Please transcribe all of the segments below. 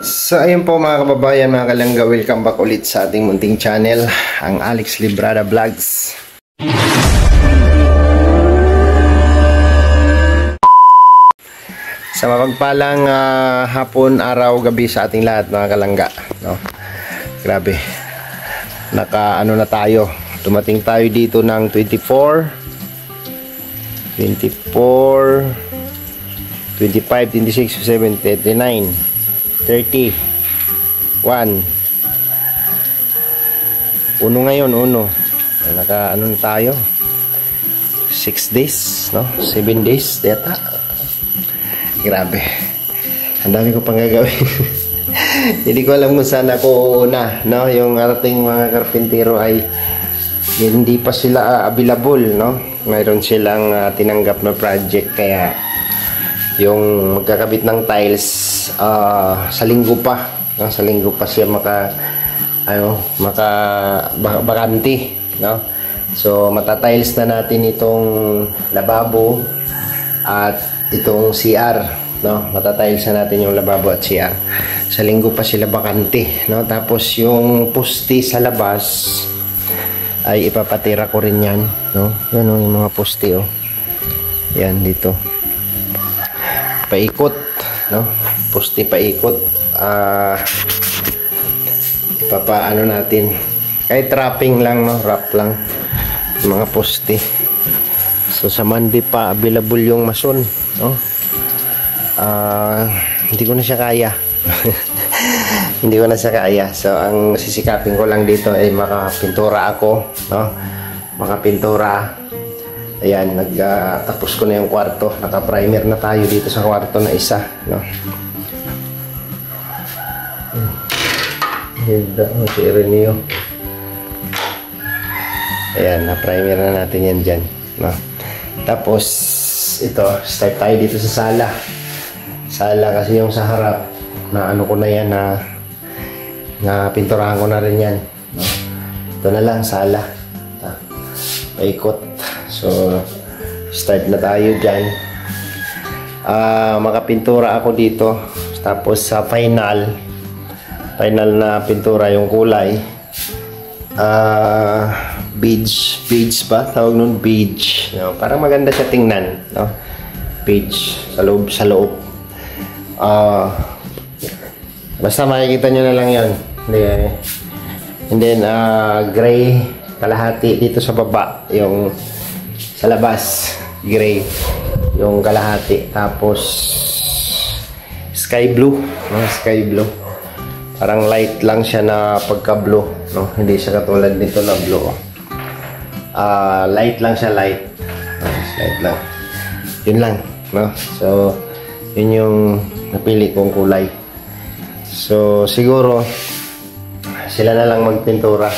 So ayun po mga kababayan, mga kalangga, welcome back ulit sa ating munting channel, ang Alex Librada Vlogs. Sa mapagpalang hapon, araw, gabi sa ating lahat mga kalangga, no? Grabe, naka-ano na tayo, dumating tayo dito ng 24, 25, 26, 27, 29 31 uno ngayon, naka ano na tayo, 6 days, no? 7 days data. Grabe, ang dami ko pang gagawin. Hindi ko alam kung saan ako una, no? Yung ating mga karpintero ay hindi pa sila available, no? Mayroon silang tinanggap na project, kaya yung magkakabit ng tiles sa linggo pa, no? Sa linggo pa siya bakante, no? So matatiles na natin itong lababo at itong CR, no? Matatiles na natin yung lababo at CR. Sa linggo pa sila bakante, no? Tapos yung poste sa labas ay ipapatira ko rin yan, no? Yan, no? Yung mga poste, yan dito, paikot, no? Poste paikot, ipapaano natin, kahit wrapping lang, no? Wrap lang mga poste. So sa Monday pa available yung mason, no? Hindi ko na siya kaya. Hindi ko na siya kaya. So ang sisikapin ko lang dito ay makapintura ako, no? Makapintura. Ayan, tapos ko na yung kwarto. Naka-primer na tayo dito sa kwarto na isa, no? Ganda, si Ireneo. Ayan, na-primer na natin yan dyan, no? Tapos, ito, start tayo dito sa sala. Sala kasi yung sa harap, na ano ko na yan, na pinturahan ko na rin yan, no? Ito na lang, sala. Paikot. So, start na tayo dyan. Makapintura ako dito. Tapos sa final na pintura yung kulay. Beige ba? Tawag nun, beige. No? Parang maganda siya tingnan, no? Beige. Sa loob. Basta makikita nyo na lang yun. And then, gray kalahati dito sa baba. Yung sa labas, gray yung kalahati. Tapos sky blue, no? Sky blue, parang light lang siya na pagka blue, no? Hindi siya katulad nito na blue. Light lang siya, light lang, yun lang, no? So yun yung napili kong kulay. So siguro sila na lang magpintura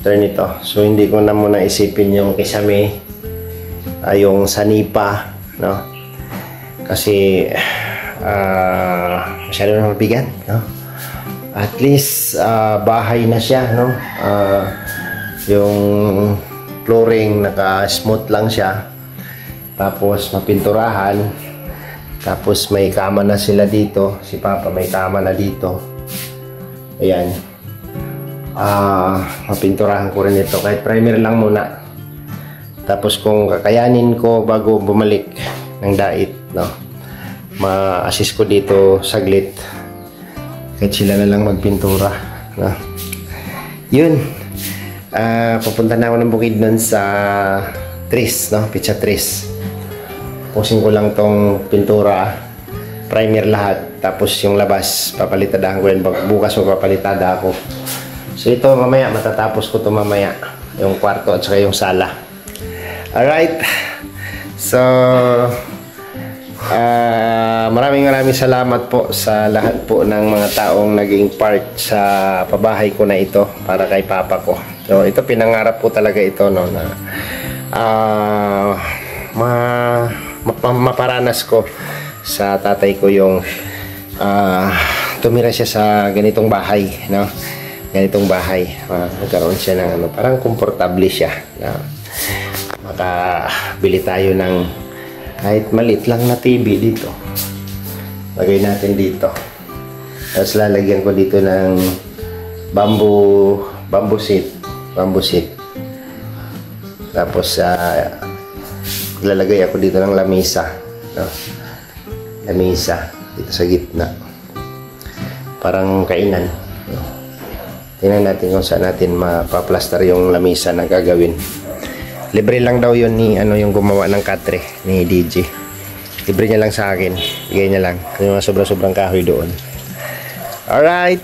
turn ito. So hindi ko na muna isipin yung kisame, yung sanipa, no? Kasi masyado na mabigat, no? At least bahay na siya, no? Yung flooring naka-smooth lang siya, tapos mapinturahan, tapos may kama na sila dito, si Papa may kama na dito. Ayan, mapinturahan ko rin ito, kahit primer lang muna. Tapos kung kakayanin ko bago bumalik ng dait, no, ma-assist ko dito saglit, kahit sila na lang magpintura, no? Yun, pupunta na ako ng bukid nun sa Tris, no? Pizza Tris. Pusin ko lang tong pintura, primer lahat, tapos yung labas papalitadahan ko yan. Bukas magpapalitada ako. So ito mamaya, matatapos ko to mamaya, yung kwarto at saka yung sala. Alright, so maraming salamat po sa lahat po ng mga taong naging part sa pabahay ko na ito para kay Papa ko. So ito, pinangarap po talaga ito, no, na maparanas ko sa tatay ko yung tumira siya sa ganitong bahay, no? Ganitong bahay, nagkaroon siya ng ano, parang komportable siya, no? Makabili tayo ng kahit maliit lang na TV dito. Lagay natin dito. Tapos lalagyan ko dito ng bamboo seat. Tapos lalagay ako dito ng lamesa, no? Lamesa dito sa gitna. Parang kainan, no? Tingnan natin kung saan natin mapaplaster yung lamesa na gagawin. Libre lang daw yun ni yung gumawa ng katre ni DJ. Libre niya lang sa akin. Bigay niya lang. Yung sobrang kahoy doon. Alright.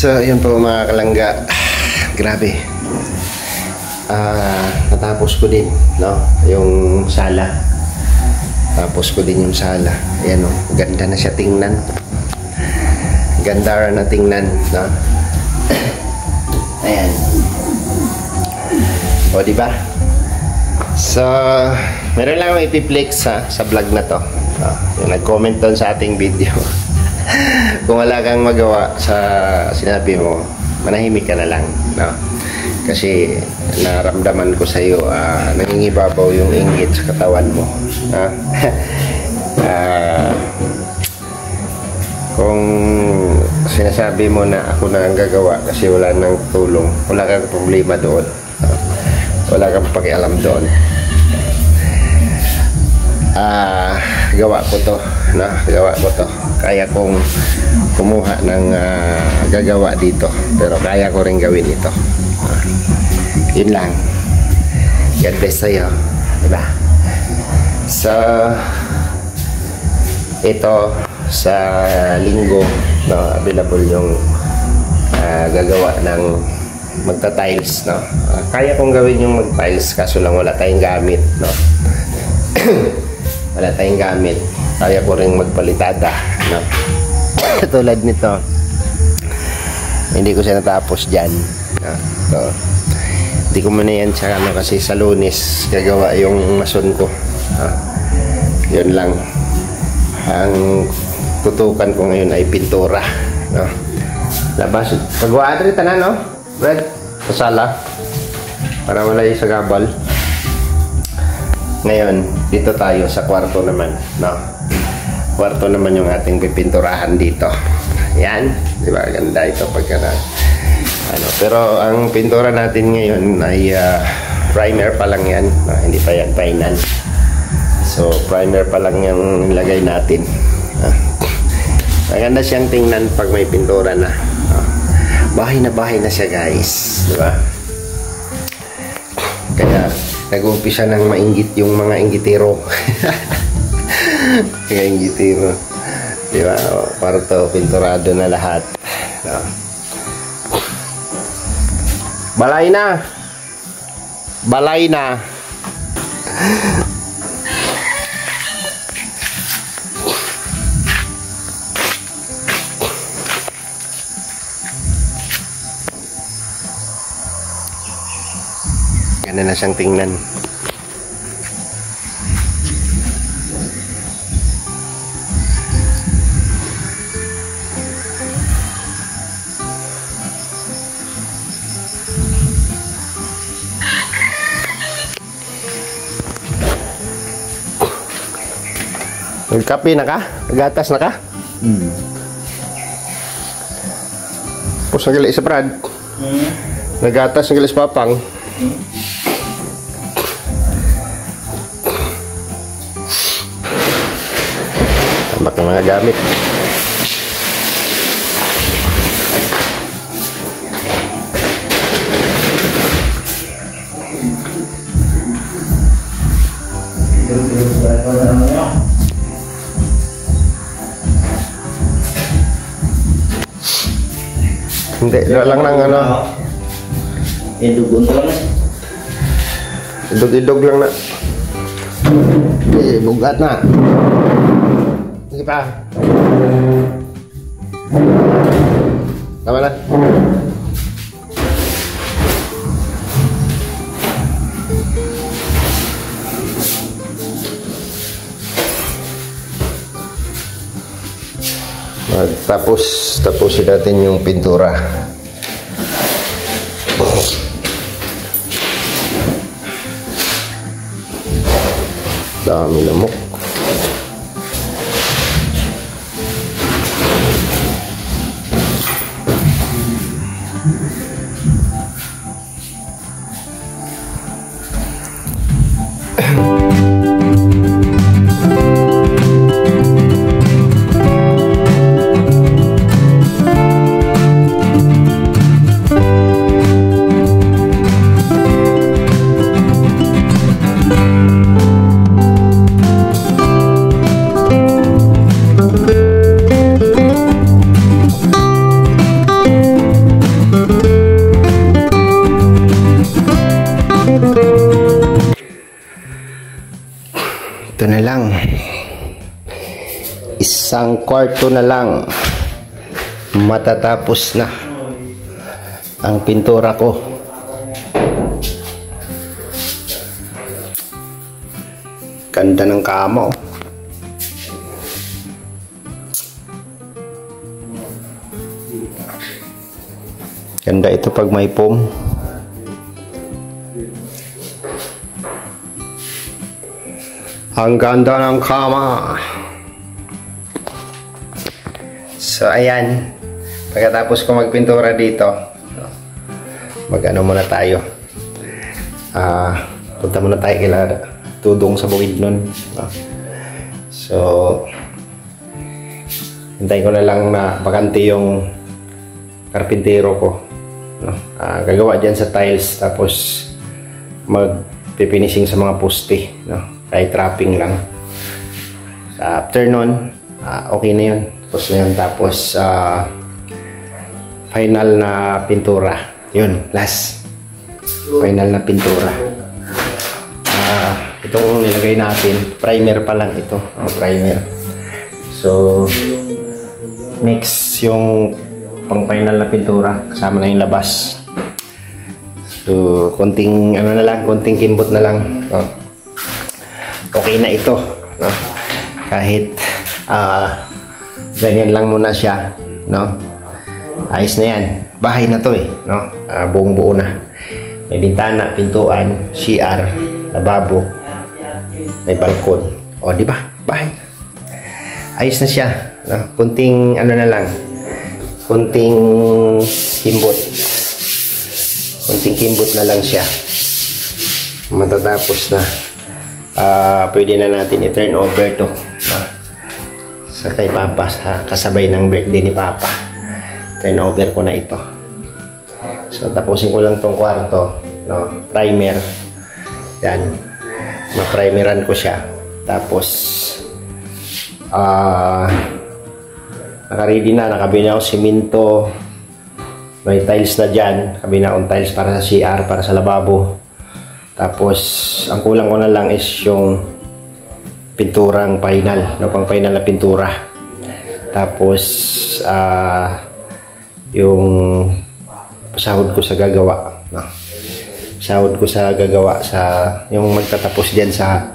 So, yun po mga kalangga. Grabe. Natapos ko din, no? Yung sala. Tapos ko din yung sala. Ayan, no? Ganda na siya tingnan. Ganda na tingnan, no? Ayan. O, diba? So, meron lang akong ipiplex sa vlog na to. Yung nag-comment doon sa ating video. Kung wala kang magawa sa sinabi mo, manahimik ka na lang, no? Kasi naramdaman ko sa iyo, nangingibabaw yung inggit sa katawan mo, no? Kung sinasabi mo na ako na ang gagawa kasi wala nang tulong, wala kang problema doon, no? Wala kang pakialam doon. Gawa ko to, no? Gawa ko to. Kaya kong kumuha ng gagawa dito, pero kaya ko rin gawin ito. Yun lang. God bless sa'yo, diba? So, ito sa linggo, no, available yung gagawa ng magta-tiles, no? Kaya kong gawin yung mag-tiles, kaso lang wala tayong gamit, no? Wala tayong gamit. Kaya ko rin magpalitada, no? Tulad nito, hindi ko siya natapos dyan, no? So, hindi ko muna yan sa kasi sa Lunes gagawa yung mason ko, no? Yun lang ang tutukan ko ngayon ay pintura, no? Labas pagwaan rin tanan, no? Brad, kasala para wala yung sagabal. Ngayon, dito tayo sa kwarto naman, no? Kwarto naman yung ating pipinturahan dito. Yan. Di ba? Ganda ito pagka na, ano. Pero ang pintura natin ngayon ay primer pa lang yan. Hindi pa yan final. So, primer pa lang yung nilagay natin. Maganda siyang tingnan pag may pintura na. Bahay na siya, guys. Di ba? Kaya, nag-uumpisa nang mainggit yung mga inggitero. Kaya inggitero. Di ba? Para to, pinturado na lahat. Balay na! Balay na! Ganda na siyang tingnan. Nagkape na ka? Nagatas na ka? Pus nagali sa Brad. Nagatas nagali sa Papang. Tambak ng mga gamit. Hindi, lang ng ano. Idug-idug lang na. Idug-idug lang na. Bugat na. Sige pa. Tama na. Tapusin natin yung pintura. Dami lamok. Ito na lang. Isang kwarto na lang. Matatapos na ang pintura ko. Ganda ng kama. Ganda ito pag may foam. Ang ganda ng kama. So, ayan. Pagkatapos ko magpintura dito, mag-ano muna tayo. Punta muna tayo kila Tudong sa bukid nun. So, hintayin ko na lang na bakante yung karpintero ko. Gagawa dyan sa tiles, tapos magpipinising sa mga poste. Kahit wrapping lang. After nun, okay na yun. Tapos na yun. Tapos, final na pintura. Yun, last. Final na pintura. Itong nilagay natin, primer pa lang ito. Primer. So, next yung pang final na pintura. Kasama na yung labas. So, konting, ano na lang, konting kimbot na lang. Okay na ito, no? Kahit ganyan lang muna siya, no? Ayos na yan. Bahay na to, no? Buong buo na. May bintana, pintuan, CR, lababo, may balkon. O, di ba? Bahay. Ayos na siya, no? Kunting ano na lang, Kunting kimbot. Kunting kimbot na lang siya. Matatapos na. Pwede na natin i-turn over to. Sa kay Papa, sa kasabay ng birthday ni Papa. Turn over ko na ito. So, tapusin ko lang tong kwarto. No? Primer. Yan. Ma-primeran ko siya. Tapos, naka-ready na. Nakabili ako siminto. May tiles na dyan. Nakabili na akong tiles para sa CR, para sa lababo. Tapos, ang kulang ko na lang is yung pinturang final. No? Pang final na pintura. Tapos, yung sahod ko sa gagawa. No? Sahod ko sa gagawa sa yung magtatapos diyan sa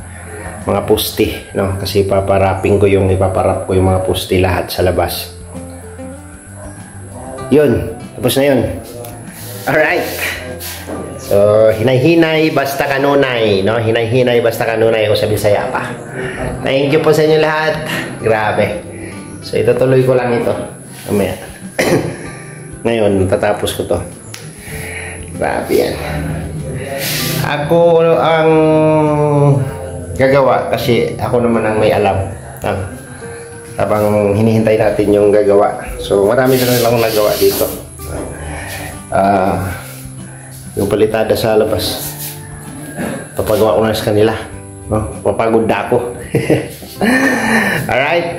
mga poste, no? Kasi ipaparap ko yung mga poste lahat sa labas. 'Yun, tapos na 'yun. All right. So, hinay-hinay basta kanunay, no? Hinay-hinay basta kanunay o sa Bisaya pa. Thank you po sa inyo lahat. Grabe. So, itutuloy ko lang ito. Mamaya. Ngayon, tatapos ko to. Grabe yan. Ako ang gagawa kasi ako naman ang may alam. Habang hinihintay natin yung gagawa. So, marami na lang akong nagawa dito. Yung palitada sa labas. Papagawa ko na sa kanila. No? Papagod na ako. Alright.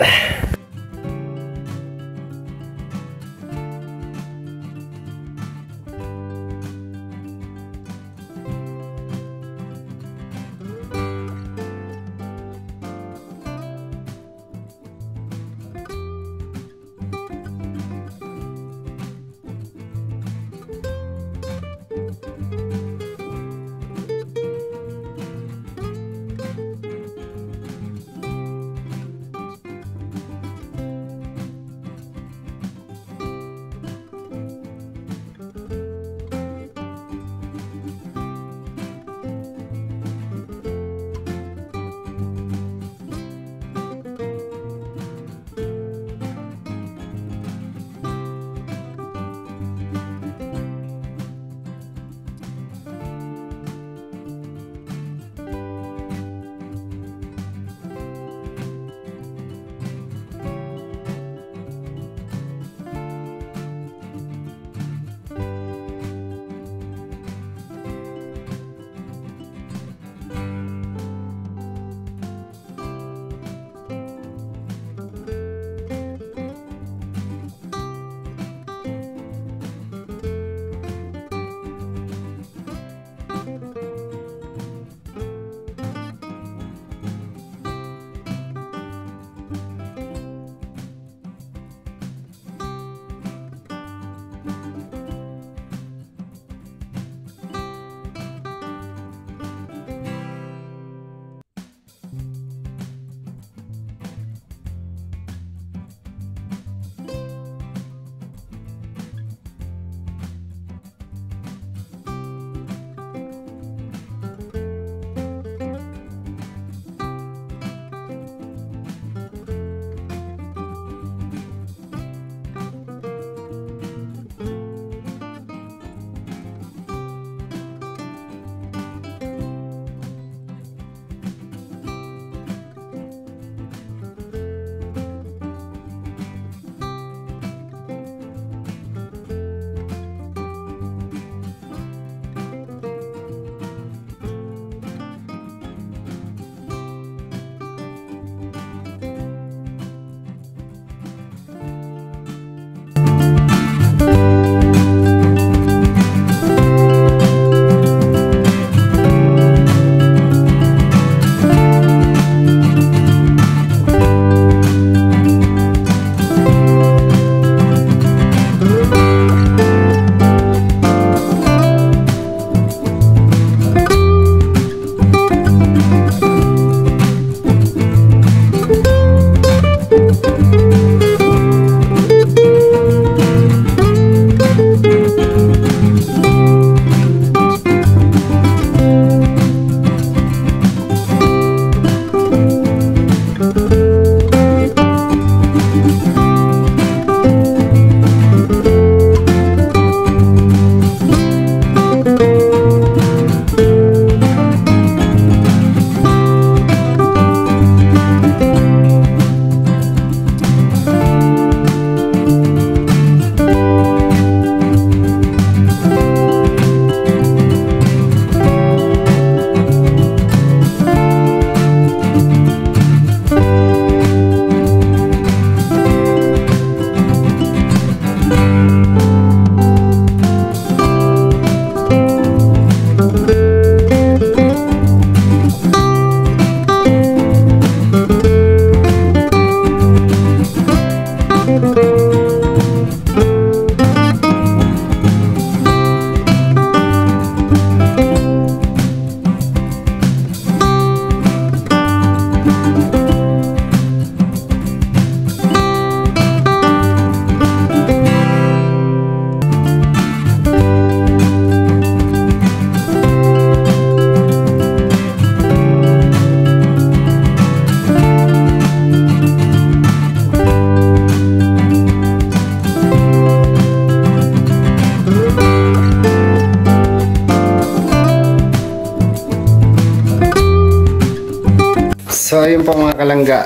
ayun po mga kalangga,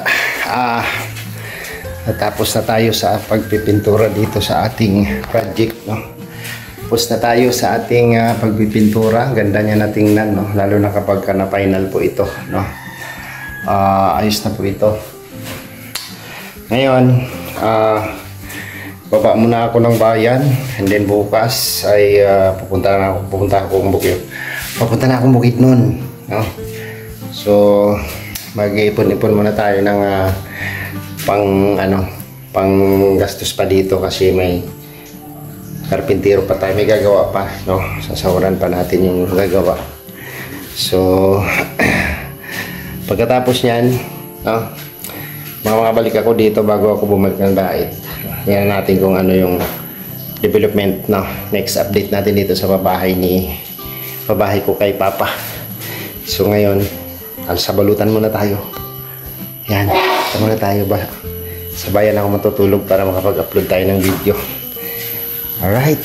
natapos na tayo sa pagpipintura dito sa ating project, no? Tapos na tayo sa ating pagpipintura. Ganda niya na tingnan, no? Lalo na kapag na final po ito, no? Ayos na po ito. Ngayon, baba muna ako ng bayan, and then bukas ay pupunta na akong bukid nun, no? So mag-ipon-ipon muna tayo ng pang gastos pa dito kasi may karpintero pa tayo, may gagawa pa, no? Sasahuran pa natin yung gagawa. So pagkatapos niyan, no, makabalik ako dito bago ako bumalik ng dait. Tingnan natin kung ano yung development, no? Next update natin dito sa pabahay ko kay Papa. So ngayon, sabalutan muna tayo. Yan, muna tayo ba? Sabayan ako matutulog para makapag-upload tayo ng video. Alright.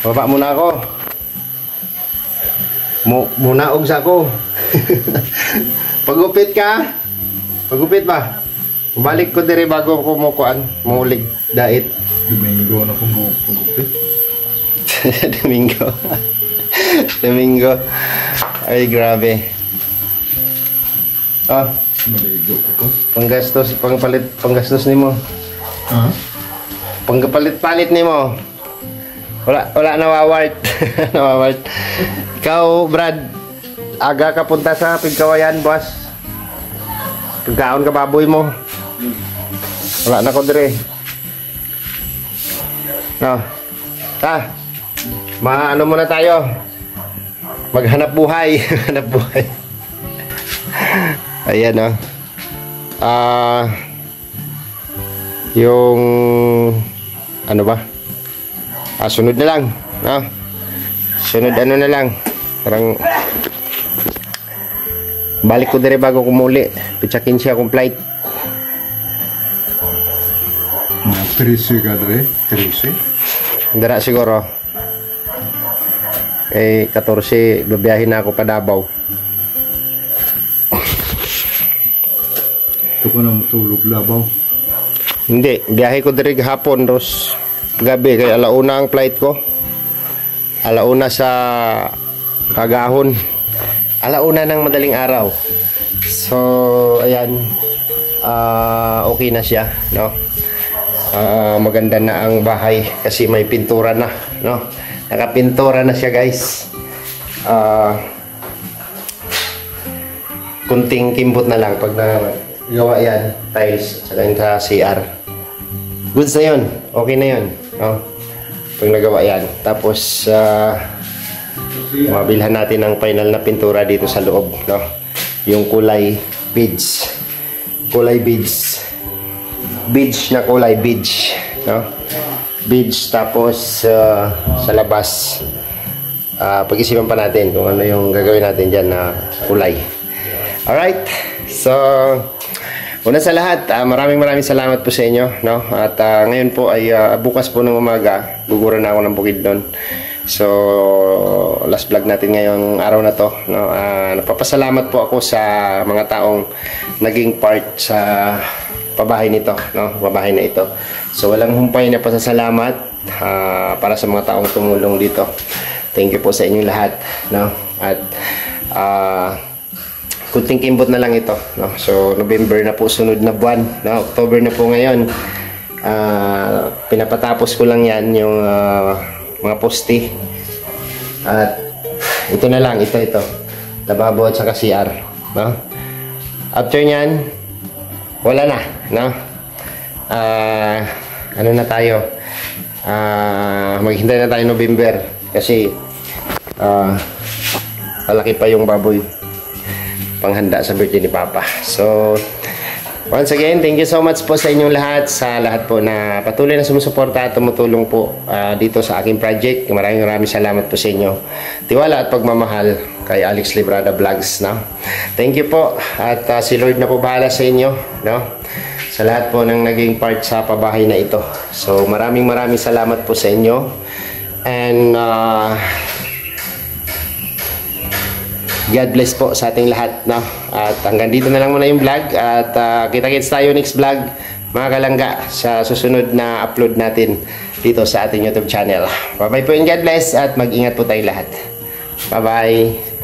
Baba muna ako. Muna ugsa ko. Pagupit ka? Pagupit ba? Balik ko dire bago ko mulig dait. Domingo na ko pagupit. Domingo. Ay, grabe. Maligo ako. Panggastos nimo. Pangpalit nimo. Wala nawawart. Nawawart. Ikaw, Brad, aga ka punta sa Pigkawayan, boss. Pagkaon ka baboy mo. Wala na ko dire. No. Maano muna tayo. Maghanap buhay. Hanap buhay. Ayan, yung ano ba? Sunod na lang, no? Sunod na lang. Parang balik ko dire bago kumuli. Pitsakin siya akong flight. 13 ka dire? 13? Dara siguro. 14 babiyahin na ako pa Davao. Ito ko na matulog labaw. Hindi, biyahe ko dire hapon ros gabi kay alauna ang flight ko. Alauna sa Kagahon. Alauna ng madaling araw. So ayan, okay na siya, no? Maganda na ang bahay kasi may pintura na, no? Nakapintura na siya, guys. Kunting kimbot na lang pag nagawa yan, tiles at sa CR. Goods na yun, okay na yun, no? Pag nagawa yan, tapos mabilhan natin ang final na pintura dito sa loob, no? Yung kulay beige, na kulay beige, no? Beige. Tapos sa labas pag-isipan pa natin kung ano yung gagawin natin dyan na kulay. Alright, so una sa lahat, maraming salamat po sa inyo, no? At ngayon po ay bukas po ng umaga guguran na ako ng bukid doon. So last vlog natin ngayong araw na to, no? Napapasalamat po ako sa mga taong naging part sa pabahay nito, no? Pabahay na ito. So walang humpay na pasasalamat para sa mga taong tumulong dito. Thank you po sa inyong lahat, no? At kunting kimbot na lang ito, no? So November na po sunod na buwan, no? October na po ngayon. Pinapatapos ko lang yan yung mga poste. At ito na lang, ito lababo at saka CR, no? After nyan, wala na, no? Ano na tayo? Maghintay na tayo November kasi malaki pa yung baboy panghanda sa birthday ni Papa. So once again, thank you so much po sa inyong lahat, sa lahat po na patuloy na sumusuporta at tumutulong po dito sa aking project. Maraming salamat po sa inyo. Tiwala at pagmamahal kay Alex Librada Vlogs, no? Thank you po. At si Lord na po bahala sa inyo, no? sa lahat po ng naging part sa pabahay na ito. So maraming salamat po sa inyo. And God bless po sa ating lahat, no? At hanggang dito na lang muna yung vlog. At kita-kits tayo next vlog, mga kalangga, sa susunod na upload natin dito sa ating YouTube channel. Bye-bye po and God bless. At mag-ingat po tayo lahat. Bye-bye.